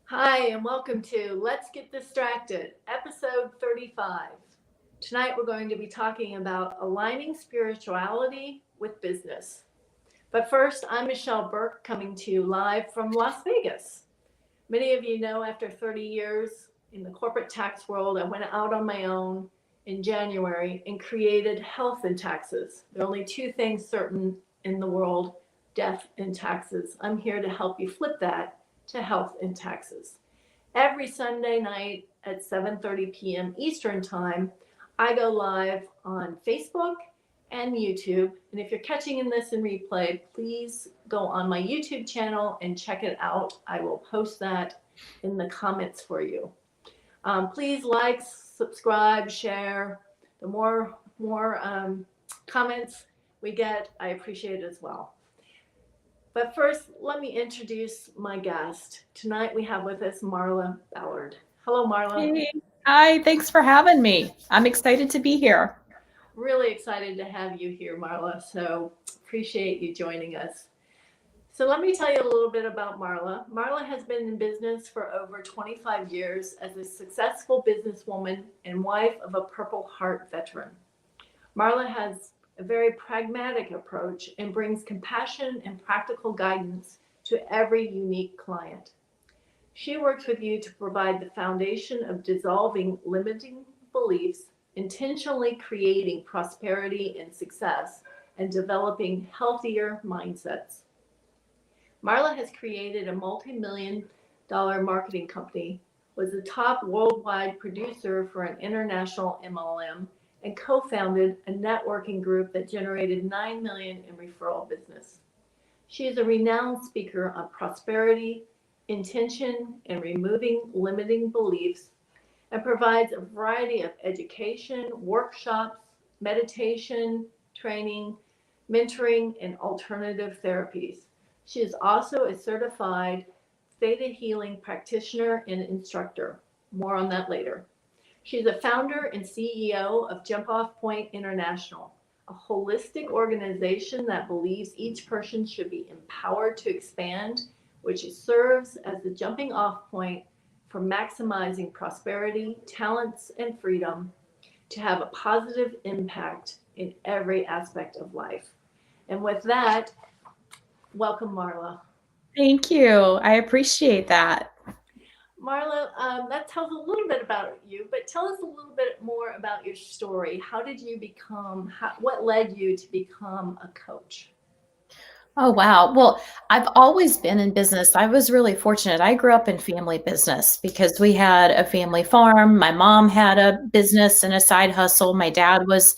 Hi, and welcome to Let's Get Distracted, episode 35. Tonight we're going to be talking about aligning spirituality with business. But first, I'm Michelle Burke coming to you live from Las Vegas. Many of you know after 30 years in the corporate tax world, I went out on my own in January and created health and taxes. There are only two things certain in the world: death and taxes. I'm here to help you flip that to health and taxes. Every Sunday night at 7:30 p.m. Eastern Time, I go live on Facebook and YouTube. And if you're catching this in replay, please go on my YouTube channel and check it out. I will post that in the comments for you. Please like, subscribe, share. The more comments we get, I appreciate it as well. But first, let me introduce my guest. Tonight we have with us Marla Ballard. Hello, Marla. Hey. Hi, thanks for having me. I'm excited to be here. Really excited to have you here, Marla. So appreciate you joining us. So let me tell you a little bit about Marla. Marla has been in business for over 25 years as a successful businesswoman and wife of a Purple Heart veteran. Marla has a very pragmatic approach and brings compassion and practical guidance to every unique client. She works with you to provide the foundation of dissolving limiting beliefs, intentionally creating prosperity and success, and developing healthier mindsets. Marla has created a multi-million-dollar marketing company, was a top worldwide producer for an international MLM, and co-founded a networking group that generated $9 million in referral business. She is a renowned speaker on prosperity, intention, and removing limiting beliefs, and provides a variety of education, workshops, meditation, training, mentoring, and alternative therapies. She is also a certified Theta healing practitioner and instructor. More on that later. She's a founder and CEO of Jump Off Point International, a holistic organization that believes each person should be empowered to expand, which serves as the jumping off point for maximizing prosperity, talents, and freedom to have a positive impact in every aspect of life. And with that, welcome, Marla. Thank you. I appreciate that. Marla, that tells a little bit about you, but tell us a little bit more about your story. How did you what led you to become a coach? Oh, wow. Well, I've always been in business. I was really fortunate. I grew up in family business because we had a family farm. My mom had a business and a side hustle. My dad was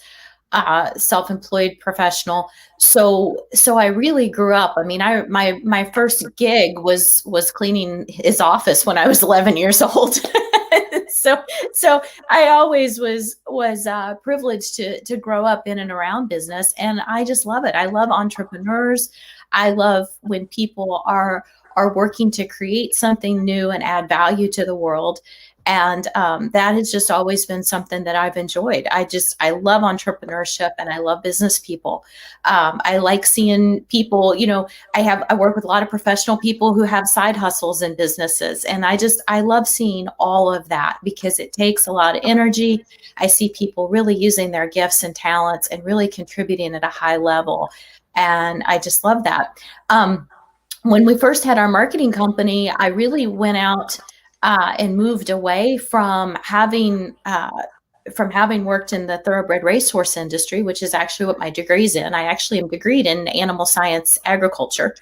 self-employed professional. So I really grew up. I mean, my first gig was cleaning his office when I was 11 years old. so so I always was privileged to grow up in and around business, and I just love it. I love entrepreneurs. I love when people are working to create something new and add value to the world. And that has just always been something that I've enjoyed. I love entrepreneurship and I love business people. I like seeing people, I work with a lot of professional people who have side hustles and businesses. And I love seeing all of that because it takes a lot of energy. I see people really using their gifts and talents and really contributing at a high level. And I just love that. When we first had our marketing company, I really went out and moved away from having worked in the thoroughbred racehorse industry, which is actually what my degree's in. I actually am degreed in animal science, agriculture,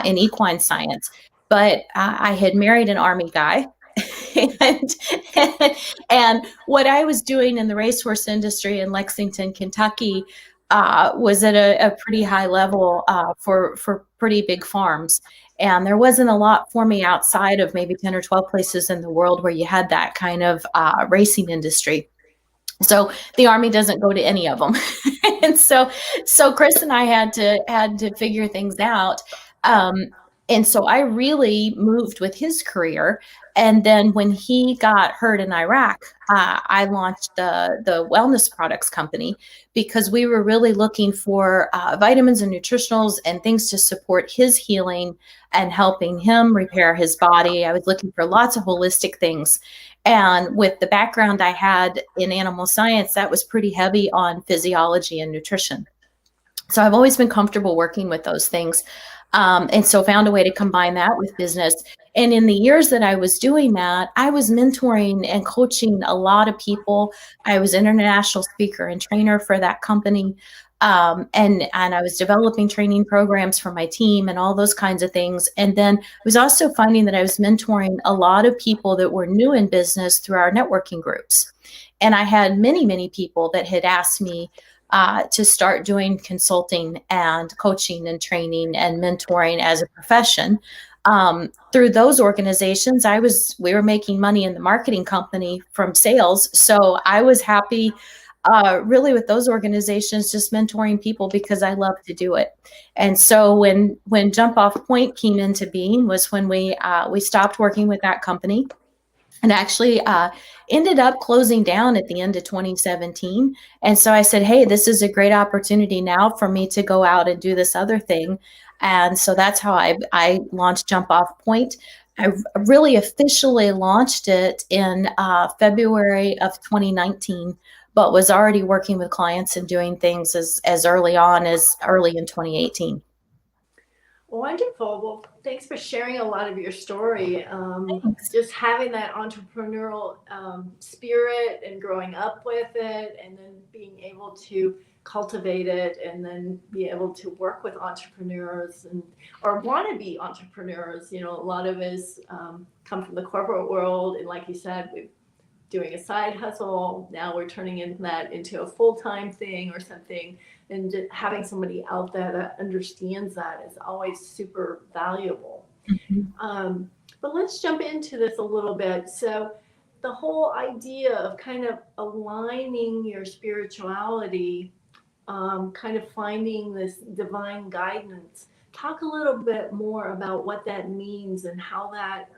in equine science. But I had married an Army guy. and what I was doing in the racehorse industry in Lexington, Kentucky, was at a pretty high level for pretty big farms. And there wasn't a lot for me outside of maybe 10 or 12 places in the world where you had that kind of racing industry. So the Army doesn't go to any of them. And so Chris and I had to figure things out. And so I really moved with his career. And then when he got hurt in Iraq, I launched the wellness products company because we were really looking for vitamins and nutritionals and things to support his healing and helping him repair his body. I was looking for lots of holistic things. And with the background I had in animal science, that was pretty heavy on physiology and nutrition. So I've always been comfortable working with those things. And so found a way to combine that with business. And in the years that I was doing that, I was mentoring and coaching a lot of people. I was international speaker and trainer for that company. And I was developing training programs for my team and all those kinds of things. And then I was also finding that I was mentoring a lot of people that were new in business through our networking groups. And I had many, many people that had asked me to start doing consulting and coaching and training and mentoring as a profession. Through those organizations, we were making money in the marketing company from sales. So I was happy really with those organizations, just mentoring people because I love to do it. And so when Jump Off Point came into being was when we stopped working with that company and actually ended up closing down at the end of 2017. And so I said, hey, this is a great opportunity now for me to go out and do this other thing. And so that's how I launched Jump Off Point. I really officially launched it in February of 2019, but was already working with clients and doing things as early in 2018. Wonderful. Well, thanks for sharing a lot of your story. Thanks. Just having that entrepreneurial spirit and growing up with it, and then being able to cultivate it, and then be able to work with entrepreneurs and or want to be entrepreneurs. You know, a lot of us come from the corporate world, and like you said, we're doing a side hustle. Now we're turning that into a full-time thing or something. And just having somebody out there that understands that is always super valuable. But let's jump into this a little bit. So the whole idea of kind of aligning your spirituality, kind of finding this divine guidance. Talk a little bit more about what that means and how that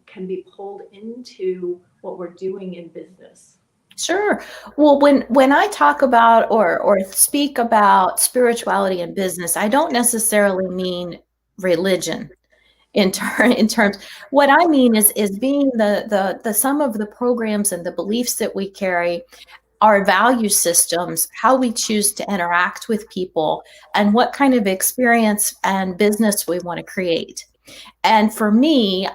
can be pulled into what we're doing in business. Sure. Well, when I talk about or speak about spirituality in business, I don't necessarily mean religion in terms. What I mean is being the sum of the programs and the beliefs that we carry, our value systems, how we choose to interact with people, and what kind of experience and business we want to create. And for me,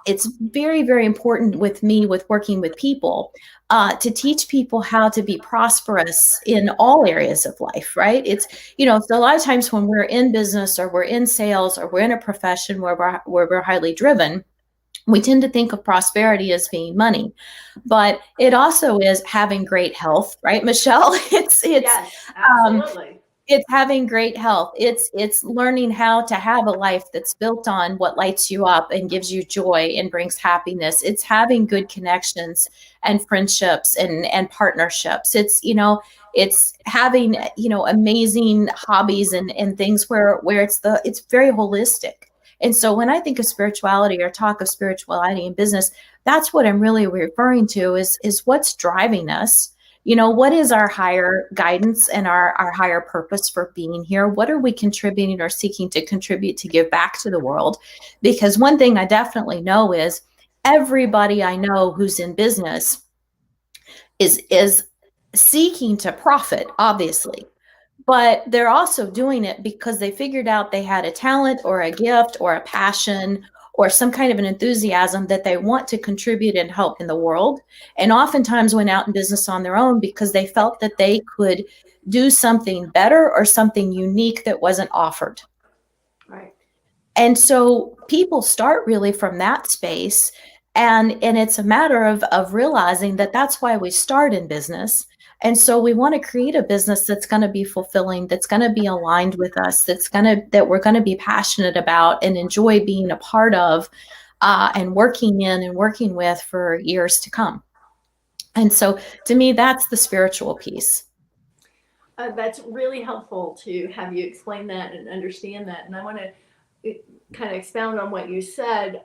it's very, very important with me with working with people to teach people how to be prosperous in all areas of life, right? It's a lot of times when we're in business or we're in sales or we're in a profession where we're highly driven, we tend to think of prosperity as being money, but it also is having great health, right, Michelle? Yes, Um, absolutely. it's having great health. It's learning how to have a life that's built on what lights you up and gives you joy and brings happiness. It's having good connections and friendships and partnerships. It's having, amazing hobbies and things where it's very holistic. And so when I think of spirituality or talk of spirituality in business, that's what I'm really referring to is what's driving us. What is our higher guidance and our higher purpose for being here? What are we contributing or seeking to contribute to give back to the world? Because one thing I definitely know is everybody I know who's in business is seeking to profit, obviously. But they're also doing it because they figured out they had a talent or a gift or a passion or some kind of an enthusiasm that they want to contribute and help in the world. And oftentimes went out in business on their own because they felt that they could do something better or something unique that wasn't offered. Right. And so people start really from that space. And it's a matter of realizing that that's why we start in business. And so we want to create a business that's going to be fulfilling, that's going to be aligned with us, that we're going to be passionate about and enjoy being a part of, and working in and working with for years to come. And so to me, that's the spiritual piece. That's really helpful to have you explain that and understand that. And I want to kind of expound on what you said.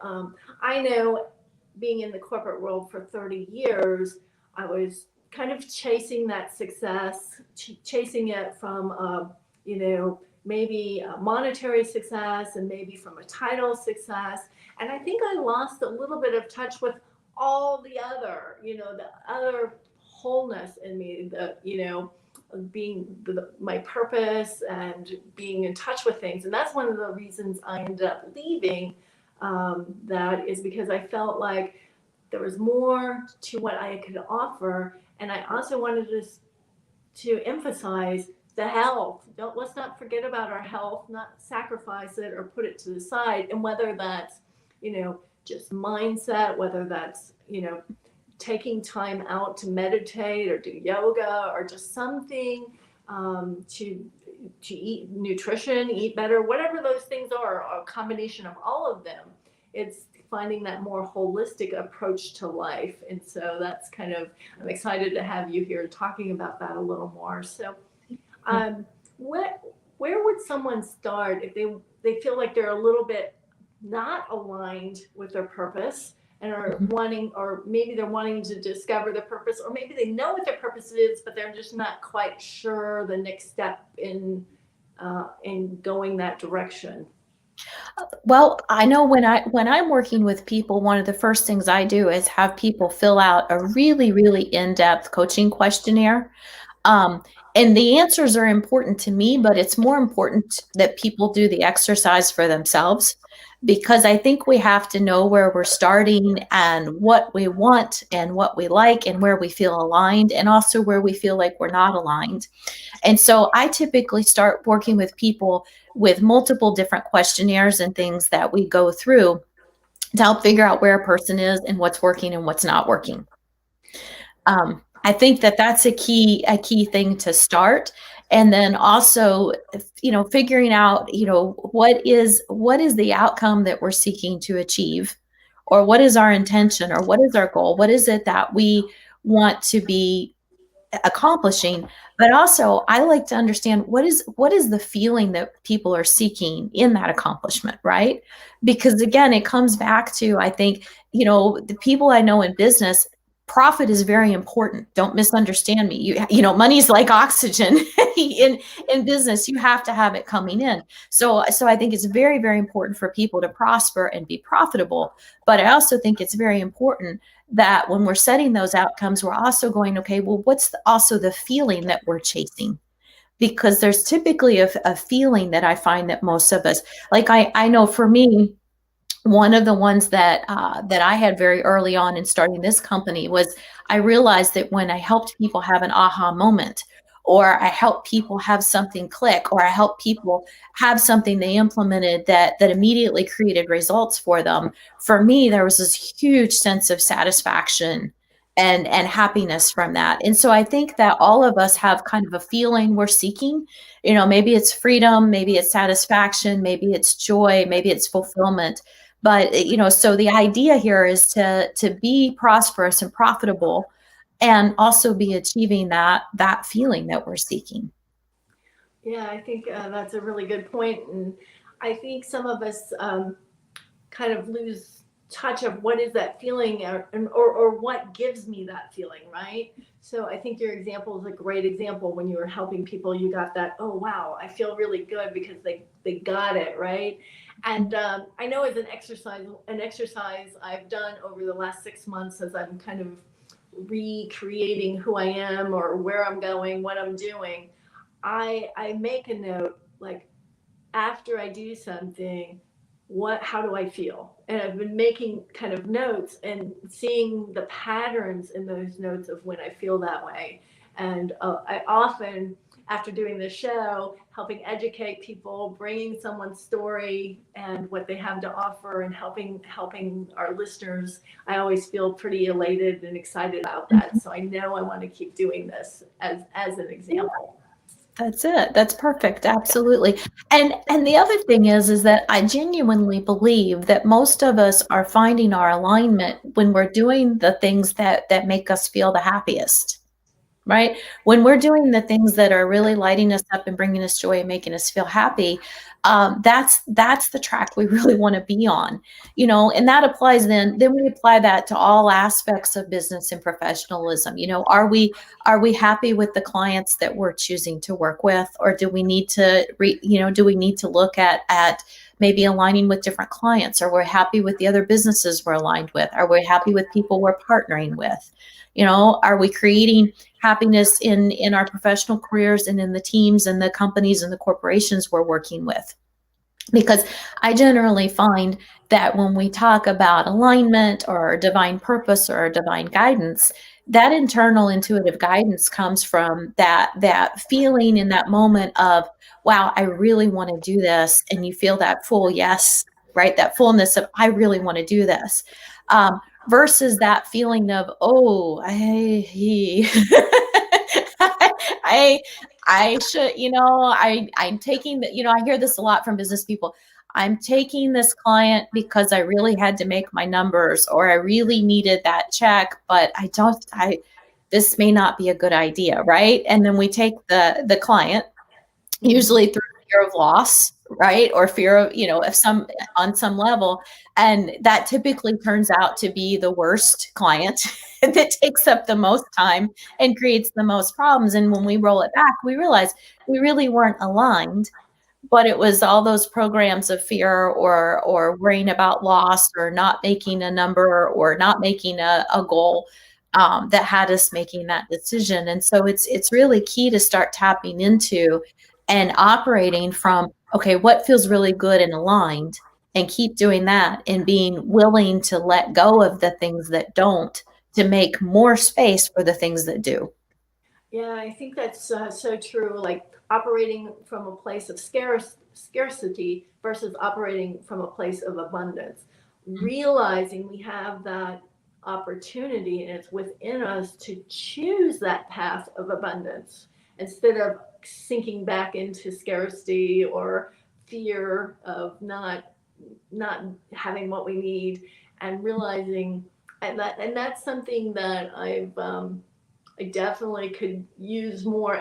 I know, being in the corporate world for 30 years, I was kind of chasing that success, chasing it from, maybe a monetary success and maybe from a title success. And I think I lost a little bit of touch with all the other, the other wholeness in me, being my purpose and being in touch with things. And that's one of the reasons I ended up leaving. That is because I felt like there was more to what I could offer. And I also wanted to emphasize the health. Let's not forget about our health, not sacrifice it or put it to the side. And whether that's, just mindset, whether that's, taking time out to meditate or do yoga or just something, to eat nutrition, eat better, whatever those things are, a combination of all of them. It's finding that more holistic approach to life. And so that's I'm excited to have you here talking about that a little more. So where would someone start if they feel like they're a little bit not aligned with their purpose and are wanting, or maybe they're wanting to discover the purpose, or maybe they know what their purpose is, but they're just not quite sure the next step in going that direction? Well, I know when I'm working with people, one of the first things I do is have people fill out a really, really in-depth coaching questionnaire. And the answers are important to me, but it's more important that people do the exercise for themselves, because I think we have to know where we're starting and what we want and what we like and where we feel aligned, and also where we feel like we're not aligned. And so I typically start working with people with multiple different questionnaires and things that we go through to help figure out where a person is and what's working and what's not working. I think that that's a key thing to start. And then also, figuring out, what is the outcome that we're seeking to achieve, or what is our intention, or what is our goal? What is it that we want to be accomplishing? But also, I like to understand what is the feeling that people are seeking in that accomplishment, right? Because again, it comes back to, I think, the people I know in business, profit is very important. Don't misunderstand me. Money's like oxygen in business. You have to have it coming in. So I think it's very, very important for people to prosper and be profitable. But I also think it's very important that when we're setting those outcomes, we're also going, okay, well, what's also the feeling that we're chasing? Because there's typically a feeling that I find that most of us, like I know for me, one of the ones that I had very early on in starting this company was, I realized that when I helped people have an aha moment, or I helped people have something click, or I helped people have something they implemented that immediately created results for them, for me, there was this huge sense of satisfaction and happiness from that. And so I think that all of us have kind of a feeling we're seeking. Maybe it's freedom, maybe it's satisfaction, maybe it's joy, maybe it's fulfillment. But, so the idea here is to be prosperous and profitable, and also be achieving that feeling that we're seeking. Yeah, I think that's a really good point. And I think some of us kind of lose touch of what is that feeling, or what gives me that feeling, right? So I think your example is a great example. When you were helping people, you got that, oh, wow, I feel really good because they got it, right? And I know as an exercise I've done over the last 6 months, as I'm kind of recreating who I am or where I'm going, what I'm doing, I make a note, like, after I do something, how do I feel? And I've been making kind of notes and seeing the patterns in those notes of when I feel that way. And I often, after doing the show, helping educate people, bringing someone's story and what they have to offer, and helping our listeners, I always feel pretty elated and excited about that. So I know I want to keep doing this as an example. That's it. That's perfect. Absolutely. And the other thing is that I genuinely believe that most of us are finding our alignment when we're doing the things that make us feel the happiest. right? When we're doing the things that are really lighting us up and bringing us joy and making us feel happy, that's the track we really want to be on, and that applies then we apply that to all aspects of business and professionalism. Are we happy with the clients that we're choosing to work with, or do we need to do we need to look at maybe aligning with different clients? Are we happy with the other businesses we're aligned with? Are we happy with people we're partnering with? Are we creating happiness in our professional careers and in the teams and the companies and the corporations we're working with? Because I generally find that when we talk about alignment or divine purpose or divine guidance, that internal intuitive guidance comes from that feeling in that moment of, wow, I really want to do this. And you feel that full yes, right? That fullness of, I really want to do this. Versus that feeling of, oh, I, I should, I'm taking the, I hear this a lot from business people. I'm taking this client because I really had to make my numbers, or I really needed that check, but this may not be a good idea. Right. And then we take the client, usually through fear of loss, right? Or fear of, on some level. And that typically turns out to be the worst client that takes up the most time and creates the most problems. And when we roll it back, we realize we really weren't aligned, but it was all those programs of fear or worrying about loss or not making a number or not making a goal that had us making that decision. And so it's really key to start tapping into and operating from, okay, what feels really good and aligned, and keep doing that and being willing to let go of the things that don't, to make more space for the things that do. Yeah, I think that's so true. Like operating from a place of scarcity versus operating from a place of abundance. Realizing we have that opportunity and it's within us to choose that path of abundance instead of sinking back into scarcity or fear of not having what we need, and realizing, and that's something that I definitely could use more,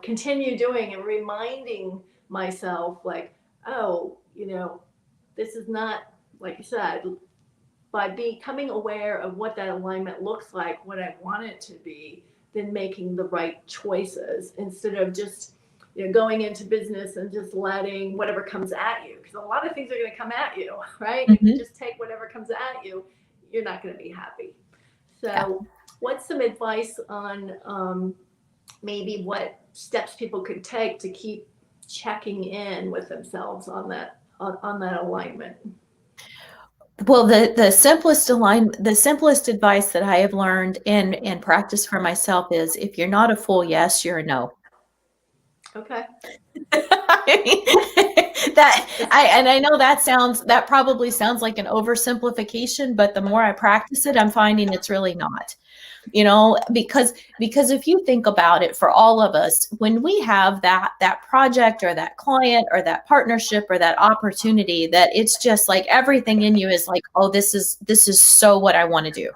continue doing and reminding myself, like, oh, this is not, like you said, by becoming aware of what that alignment looks like, what I want it to be, then making the right choices instead of just, going into business and just letting whatever comes at you. Because a lot of things are going to come at you, right? If you just take whatever comes at you, you're not going to be happy. So, what's some advice on maybe what steps people could take to keep checking in with themselves on that alignment? Well, the simplest advice that I have learned and practice for myself is, if you're not a full yes, you're a no. Okay. I know that probably sounds like an oversimplification, but the more I practice it, I'm finding it's really not. Because if you think about it, for all of us, when we have that project or that client or that partnership or that opportunity, that it's just like everything in you is like, oh, this is so what I want to do.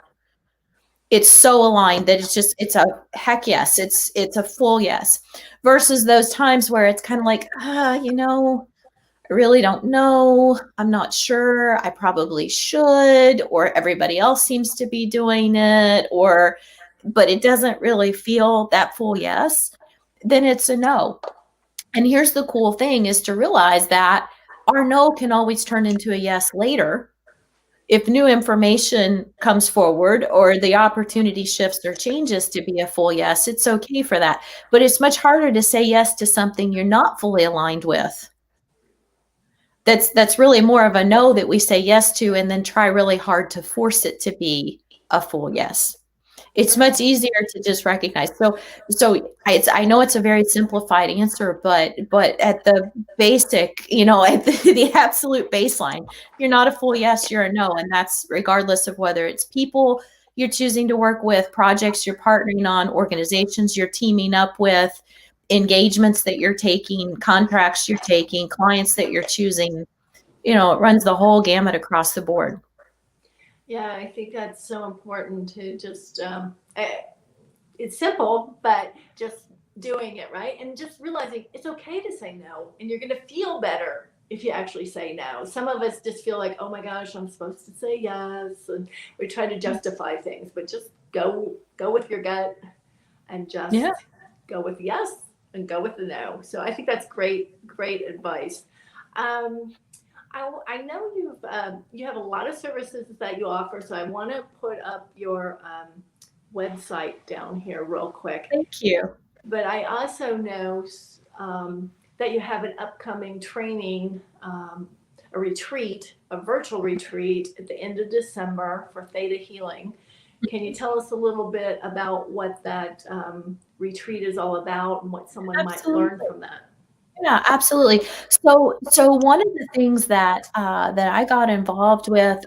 It's so aligned that it's a heck yes, it's a full yes, versus those times where it's kind of like, I really don't know. I'm not sure. I probably should, or everybody else seems to be doing it, but it doesn't really feel that full yes. Then it's a no. And here's the cool thing, is to realize that our no can always turn into a yes later. If new information comes forward or the opportunity shifts or changes to be a full yes, it's okay for that. But it's much harder to say yes to something you're not fully aligned with. That's really more of a no that we say yes to, and then try really hard to force it to be a full yes. It's much easier to just recognize. I know it's a very simplified answer, but at the basic, at the absolute baseline, you're not a full yes, you're a no. And that's regardless of whether it's people you're choosing to work with, projects you're partnering on, organizations you're teaming up with, engagements that you're taking, contracts you're taking, clients that you're choosing. It runs the whole gamut across the board. Yeah, I think that's so important to just it's simple, but just doing it, right? And just realizing it's okay to say no, and you're going to feel better if you actually say no. Some of us just feel like, oh my gosh, I'm supposed to say yes, and we try to justify things, but just go with your gut and just Yeah. go with yes and go with the no. So I think that's great advice. Um, I know you have a lot of services that you offer, so I want to put up your website down here real quick. Thank you. But I also know that you have an upcoming training, a retreat, a virtual retreat at the end of December for Theta Healing. Can you tell us a little bit about what that retreat is all about and what someone might learn Absolutely. from that? Yeah, absolutely. So one of the things that that I got involved with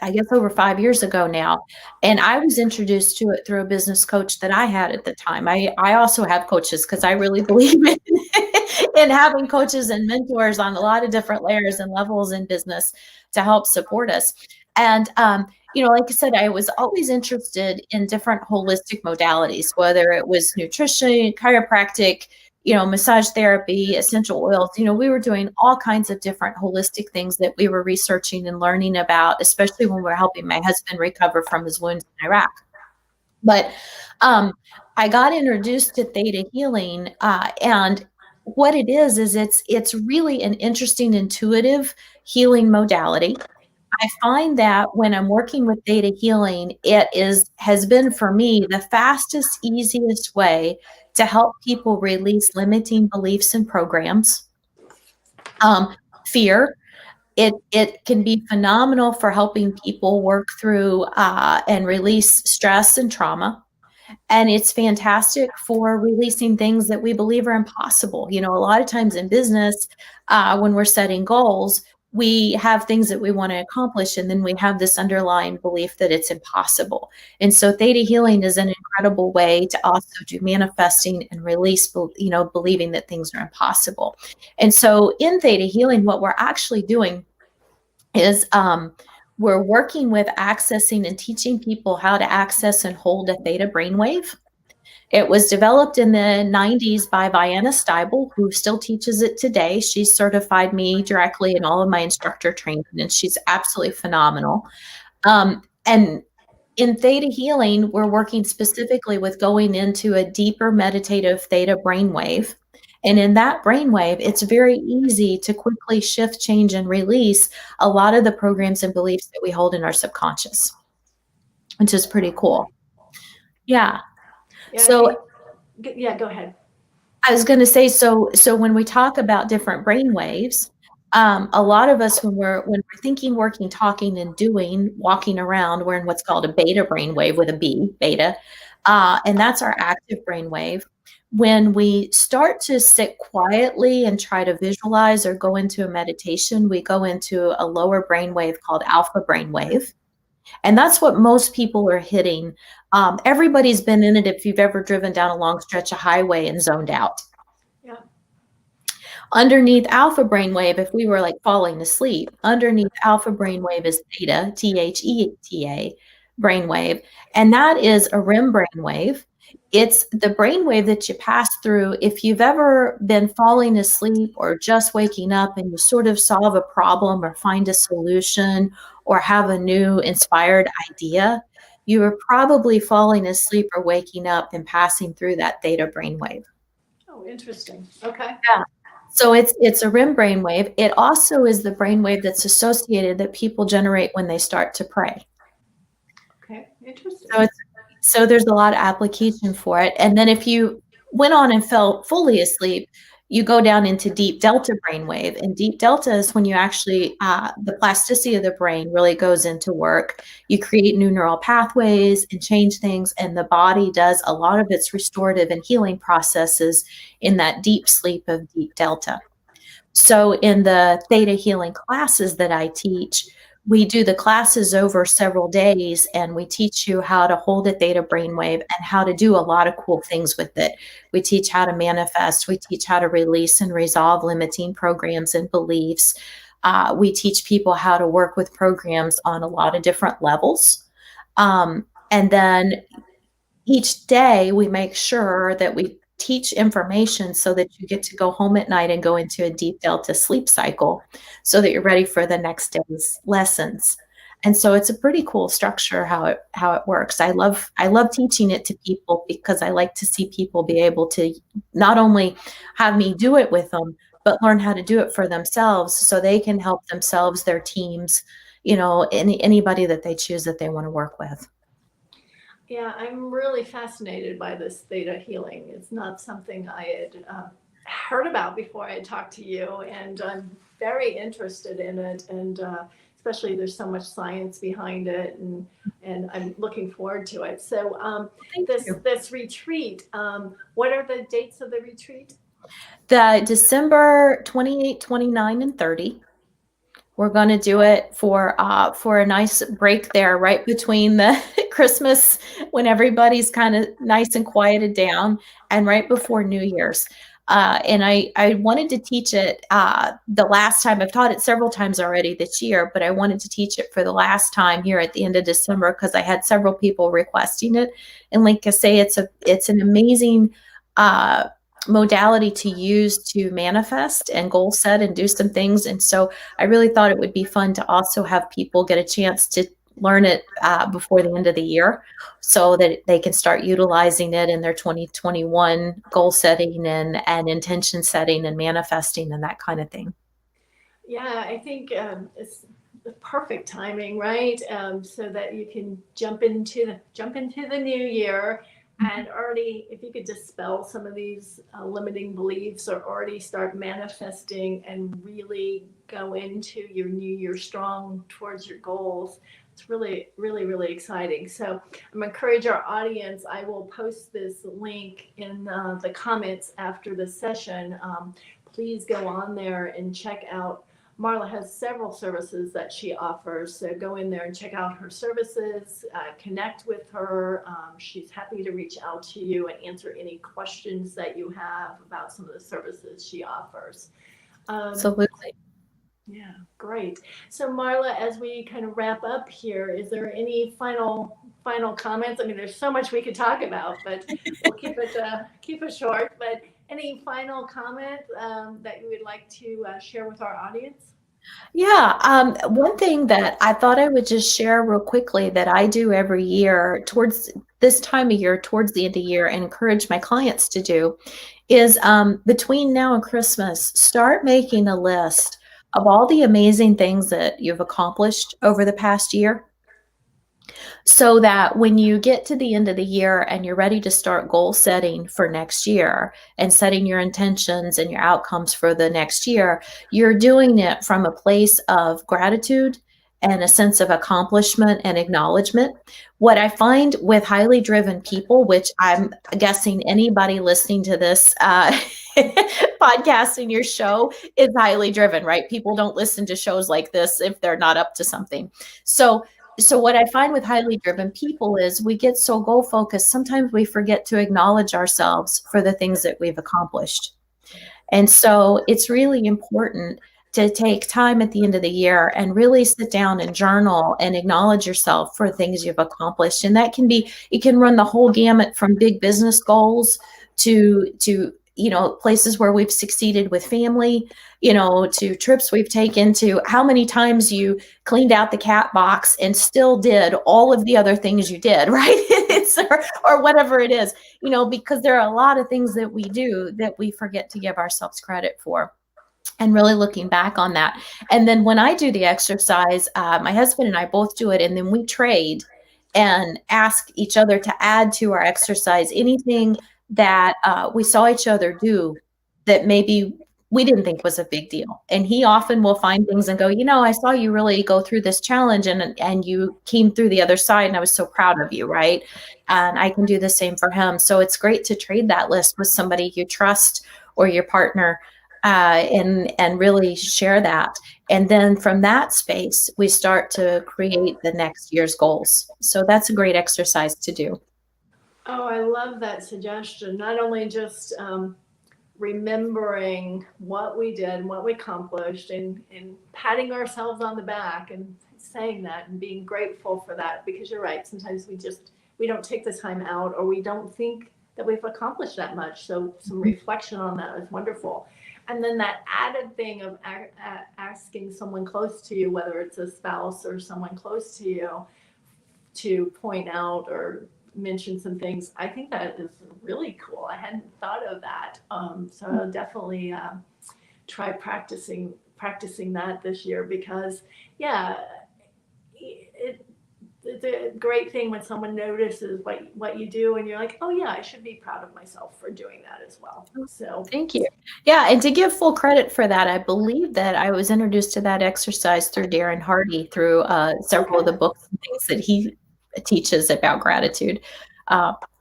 I guess over 5 years ago now, and I was introduced to it through a business coach that I had at the time. I also have coaches because I really believe in having coaches and mentors on a lot of different layers and levels in business to help support us. And like I said, I was always interested in different holistic modalities, whether it was nutrition, chiropractic, massage therapy, essential oils. We were doing all kinds of different holistic things that we were researching and learning about, especially when we were helping my husband recover from his wounds in Iraq. But I got introduced to Theta Healing, and what it is it's really an interesting, intuitive healing modality. I find that when I'm working with Theta Healing, has been for me the fastest, easiest way to help people release limiting beliefs and programs. Fear. It can be phenomenal for helping people work through and release stress and trauma. And it's fantastic for releasing things that we believe are impossible. A lot of times in business, when we're setting goals, we have things that we want to accomplish, and then we have this underlying belief that it's impossible. And so Theta Healing is an incredible way to also do manifesting and release, believing that things are impossible. And so in Theta Healing, what we're actually doing is we're working with accessing and teaching people how to access and hold a theta brainwave. It was developed in the 90s by Vienna Steibel, who still teaches it today. She certified me directly in all of my instructor training, and she's absolutely phenomenal. And in Theta Healing, we're working specifically with going into a deeper meditative theta brainwave. And in that brainwave, it's very easy to quickly shift, change, and release a lot of the programs and beliefs that we hold in our subconscious, which is pretty cool. Yeah. Yeah, So yeah, go ahead. I was going to say, so when we talk about different brain waves, a lot of us when we're thinking, working, talking, and doing, walking around, we're in what's called a beta brain wave with a B, beta, and that's our active brain wave. When we start to sit quietly and try to visualize or go into a meditation, we go into a lower brain wave called alpha brain wave. And that's what most people are hitting. Everybody's been in it if you've ever driven down a long stretch of highway and zoned out. Yeah. Underneath alpha brainwave, if we were like falling asleep, underneath alpha brainwave is theta, Theta brainwave, and that is a REM brainwave. It's the brainwave that you pass through if you've ever been falling asleep or just waking up and you sort of solve a problem or find a solution or have a new inspired idea. You are probably falling asleep or waking up and passing through that theta brainwave. Oh, interesting. Okay. Yeah. So it's a REM brainwave. It also is the brainwave that's associated that people generate when they start to pray. Okay, interesting. So there's a lot of application for it. And then if you went on and fell fully asleep, you go down into deep delta brainwave. And deep delta is when you actually, the plasticity of the brain really goes into work. You create new neural pathways and change things, and the body does a lot of its restorative and healing processes in that deep sleep of deep delta. So in the theta healing classes that I teach, we do the classes over several days, and we teach you how to hold a theta brainwave and how to do a lot of cool things with it. We teach how to manifest. We teach how to release and resolve limiting programs and beliefs. We teach people how to work with programs on a lot of different levels. And then each day we make sure that we teach information so that you get to go home at night and go into a deep delta sleep cycle so that you're ready for the next day's lessons. And so it's a pretty cool structure how it works. I love teaching it to people because I like to see people be able to not only have me do it with them, but learn how to do it for themselves so they can help themselves, their teams, anybody that they choose that they want to work with. Yeah, I'm really fascinated by this theta healing. It's not something I had heard about before I talked to you, and I'm very interested in it. And especially there's so much science behind it, and I'm looking forward to it. So Thank you. this retreat, what are the dates of the retreat? The December 28, 29, and 30. We're going to do it for a nice break there, right between the Christmas when everybody's kind of nice and quieted down, and right before New Year's. And I wanted to teach it the last time. I've taught it several times already this year, but I wanted to teach it for the last time here at the end of December because I had several people requesting it. And like I say, it's an amazing modality to use to manifest and goal set and do some things. And so I really thought it would be fun to also have people get a chance to learn it before the end of the year so that they can start utilizing it in their 2021 goal setting and intention setting and manifesting and that kind of thing. Yeah, I think it's the perfect timing, right? So that you can jump into the new year, and already, if you could dispel some of these limiting beliefs, or already start manifesting and really go into your new year strong towards your goals. It's really, really, really exciting. So I'm encourage our audience. I will post this link in the comments after the session. Please go on there and check out. Marla has several services that she offers, so go in there and check out her services, connect with her. She's happy to reach out to you and answer any questions that you have about some of the services she offers. Absolutely. Yeah, great. So Marla, as we kind of wrap up here, is there any final comments? I mean, there's so much we could talk about, but we'll keep it short. But any final comment that you would like to share with our audience? Yeah, one thing that I thought I would just share real quickly that I do every year towards this time of year, towards the end of the year, and encourage my clients to do is between now and Christmas, start making a list of all the amazing things that you've accomplished over the past year so that when you get to the end of the year and you're ready to start goal setting for next year and setting your intentions and your outcomes for the next year, you're doing it from a place of gratitude and a sense of accomplishment and acknowledgement. What I find with highly driven people, which I'm guessing anybody listening to this podcast in your show is highly driven, right? People don't listen to shows like this if they're not up to something. So what I find with highly driven people is we get so goal focused, sometimes we forget to acknowledge ourselves for the things that we've accomplished. And so it's really important to take time at the end of the year and really sit down and journal and acknowledge yourself for things you've accomplished. And that it can run the whole gamut from big business goals to places where we've succeeded with family, to trips we've taken, to how many times you cleaned out the cat box and still did all of the other things you did, right? or whatever it is, because there are a lot of things that we do that we forget to give ourselves credit for. And really looking back on that. And then when I do the exercise, my husband and I both do it, and then we trade and ask each other to add to our exercise anything that we saw each other do that maybe we didn't think was a big deal. And he often will find things and go, I saw you really go through this challenge and you came through the other side, and I was so proud of you, right? And I can do the same for him. So it's great to trade that list with somebody you trust or your partner, and really share that. And then from that space, we start to create the next year's goals. So that's a great exercise to do. Oh, I love that suggestion. Not only just remembering what we did and what we accomplished, and patting ourselves on the back and saying that and being grateful for that, because you're right. Sometimes we don't take the time out, or we don't think that we've accomplished that much. So some reflection on that is wonderful. And then that added thing of asking someone close to you, whether it's a spouse or someone close to you, to point out or mention some things. I think that is really cool. I hadn't thought of that. So I'll definitely try practicing that this year, because yeah, it's a great thing when someone notices what you do, and you're like, oh yeah, I should be proud of myself for doing that as well. So thank you. Yeah, and to give full credit for that, I believe that I was introduced to that exercise through Darren Hardy, through several of the books and things that he teaches about gratitude.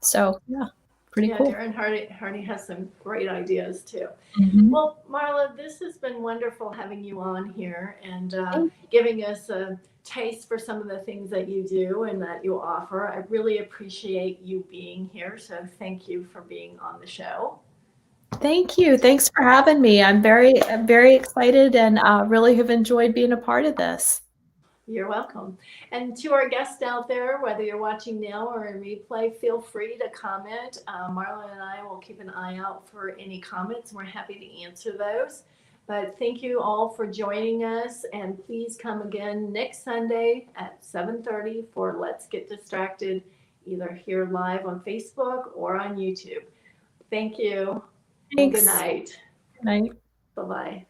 So yeah, pretty cool. Darren Hardy has some great ideas too. Mhm. Well, Marla, this has been wonderful having you on here and giving us a taste for some of the things that you do and that you offer. I really appreciate you being here. So thank you for being on the show. Thank you. Thanks for having me. I'm very excited and really have enjoyed being a part of this. You're welcome. And to our guests out there, whether you're watching now or in replay, feel free to comment. Marla and I will keep an eye out for any comments. We're happy to answer those. But thank you all for joining us. And please come again next Sunday at 7:30 for Let's Get Distracted, either here live on Facebook or on YouTube. Thank you. Thanks. And good night. Good night. Bye-bye.